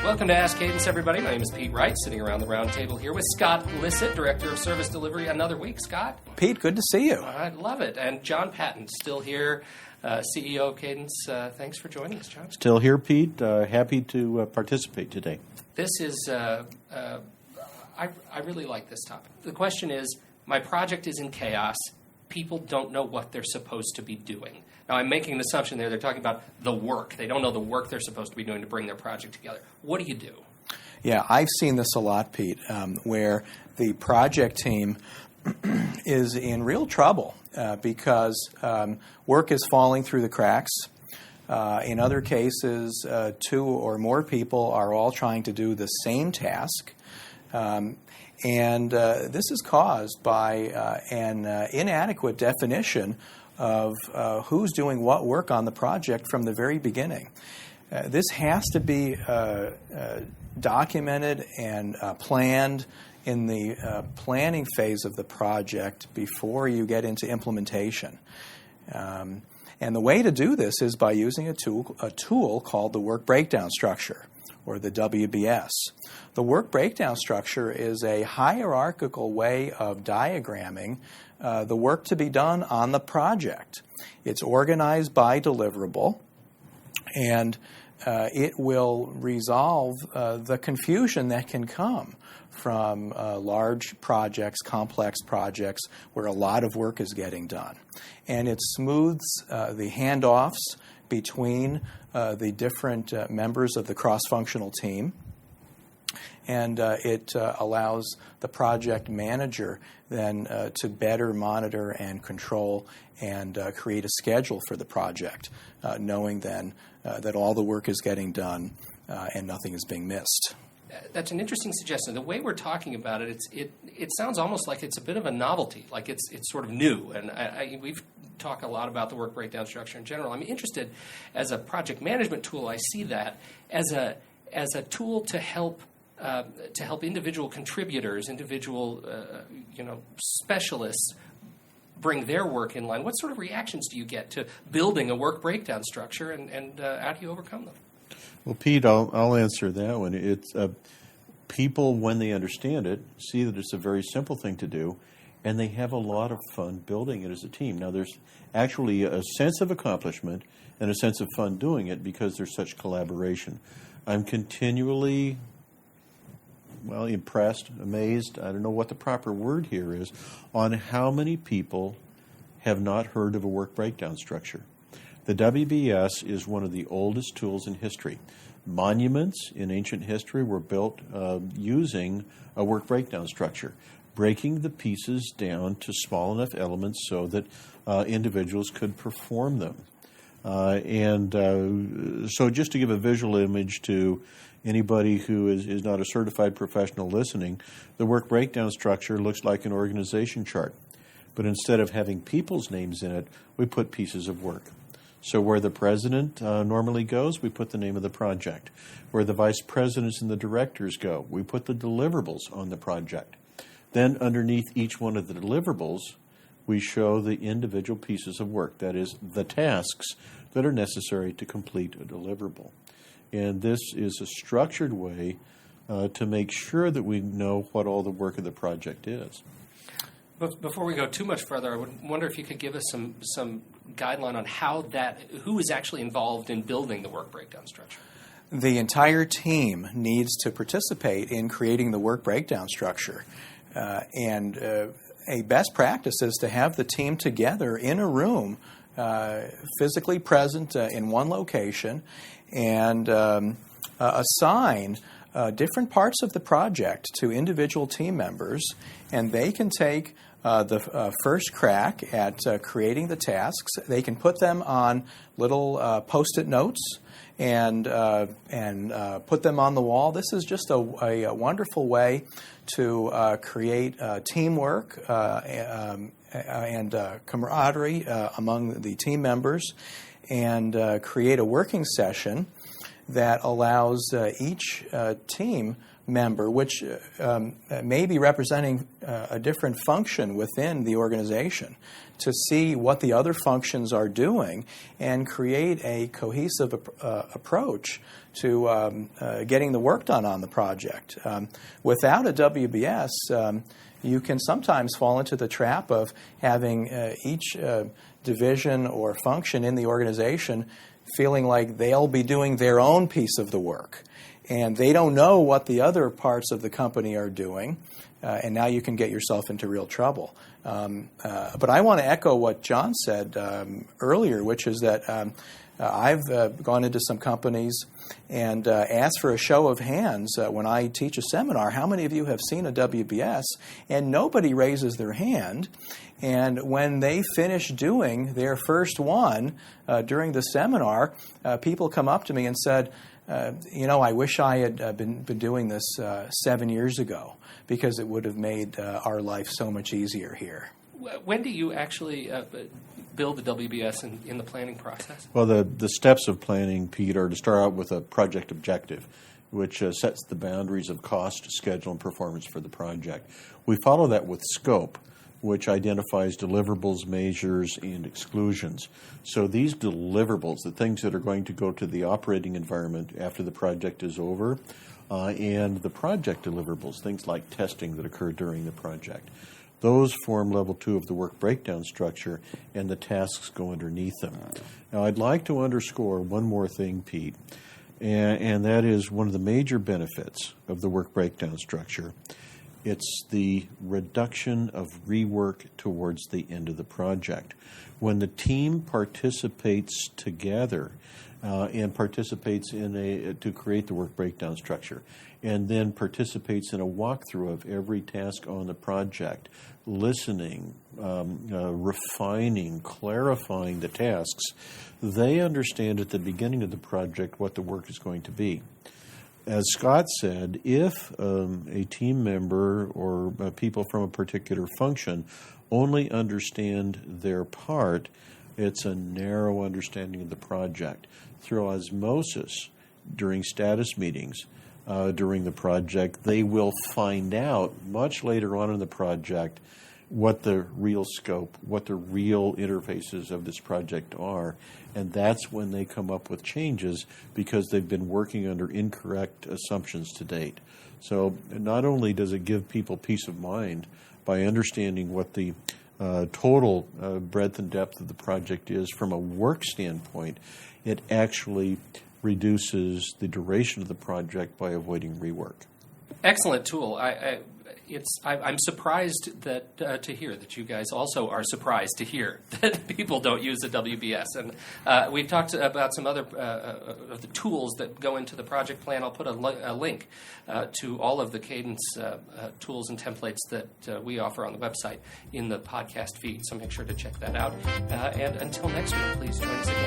Welcome to Ask Cadence, everybody. My name is Pete Wright, sitting around the round table here with Scott Lissit, Director of Service Delivery. Another week, Scott. Pete, good to see you. I love it. And John Patton, still here, CEO of Cadence. Thanks for joining us, John. Still here, Pete. Happy to participate today. This is, I really like this topic. The question is, my project is in chaos. People don't know what they're supposed to be doing. Now, I'm making an assumption there. They're talking about the work. They don't know the work they're supposed to be doing to bring their project together. What do you do? Yeah, I've seen this a lot, Pete, where the project team is in real trouble because work is falling through the cracks. In other cases, two or more people are all trying to do the same task. And this is caused by an inadequate definition of who's doing what work on the project from the very beginning. This has to be documented and planned in the planning phase of the project before you get into implementation. And the way to do this is by using a tool called the work breakdown structure, or the WBS. The work breakdown structure is a hierarchical way of diagramming the work to be done on the project. It's organized by deliverable, and it will resolve the confusion that can come from large projects, complex projects, where a lot of work is getting done. And it smooths the handoffs between the different members of the cross-functional team, and it allows the project manager then to better monitor and control and create a schedule for the project, knowing then that all the work is getting done and nothing is being missed. That's an interesting suggestion. The way we're talking about it, it sounds almost like it's a bit of a novelty, like it's sort of new. And we've talked a lot about the work breakdown structure in general. I'm interested, as a project management tool, I see that as a tool to help individual contributors, individual specialists bring their work in line. What sort of reactions do you get to building a work breakdown structure, and how do you overcome them? Well, Pete, I'll answer that one. It's people, when they understand it, see that it's a very simple thing to do, and they have a lot of fun building it as a team. Now, there's actually a sense of accomplishment and a sense of fun doing it because there's such collaboration. I'm continually, impressed, amazed, I don't know what the proper word here is, on how many people have not heard of a work breakdown structure. The WBS is one of the oldest tools in history. Monuments in ancient history were built using a work breakdown structure, breaking the pieces down to small enough elements so that individuals could perform them. So just to give a visual image to anybody who is not a certified professional listening, the work breakdown structure looks like an organization chart. But instead of having people's names in it, we put pieces of work. So where the president normally goes, we put the name of the project. Where the vice presidents and the directors go, we put the deliverables on the project. Then underneath each one of the deliverables, we show the individual pieces of work, that is, the tasks that are necessary to complete a deliverable. And this is a structured way to make sure that we know what all the work of the project is. Before we go too much further, I would wonder if you could give us some guideline on who is actually involved in building the work breakdown structure. The entire team needs to participate in creating the work breakdown structure. And a best practice is to have the team together in a room, physically present in one location, and assign different parts of the project to individual team members, and they can take the first crack at creating the tasks. They can put them on little Post-it notes and put them on the wall. This is just a wonderful way to create teamwork and camaraderie among the team members, and create a working session that allows each team member, which may be representing a different function within the organization, to see what the other functions are doing and create a cohesive approach to getting the work done on the project. Without a WBS, you can sometimes fall into the trap of having each division or function in the organization feeling like they'll be doing their own piece of the work. And they don't know what the other parts of the company are doing, and now you can get yourself into real trouble. But I want to echo what John said earlier, which is that I've gone into some companies and asked for a show of hands when I teach a seminar, how many of you have seen a WBS? And nobody raises their hand. And when they finish doing their first one during the seminar, people come up to me and said, I wish I had been doing this 7 years ago, because it would have made our life so much easier here. When do you actually build the WBS in the planning process? Well, the steps of planning, Pete, are to start out with a project objective, which sets the boundaries of cost, schedule, and performance for the project. We follow that with scope, which identifies deliverables, measures, and exclusions. So these deliverables, the things that are going to go to the operating environment after the project is over, and the project deliverables, things like testing that occur during the project. Those form level 2 of the work breakdown structure, and the tasks go underneath them. Now, I'd like to underscore one more thing, Pete, and that is one of the major benefits of the work breakdown structure. It's the reduction of rework towards the end of the project. When the team participates together and participates to create the work breakdown structure, and then participates in a walkthrough of every task on the project, listening, refining, clarifying the tasks, they understand at the beginning of the project what the work is going to be. As Scott said, if a team member or people from a particular function only understand their part, it's a narrow understanding of the project. Through osmosis, during status meetings, during the project, they will find out much later on in the project what the real scope, what the real interfaces of this project are, and that's when they come up with changes because they've been working under incorrect assumptions to date. So not only does it give people peace of mind by understanding what the total breadth and depth of the project is from a work standpoint, it actually reduces the duration of the project by avoiding rework. Excellent tool. I'm surprised that to hear that you guys also are surprised to hear that people don't use the WBS. And we've talked about some other of the tools that go into the project plan. I'll put a link to all of the Cadence tools and templates that we offer on the website in the podcast feed. So make sure to check that out. And until next week, please join us again.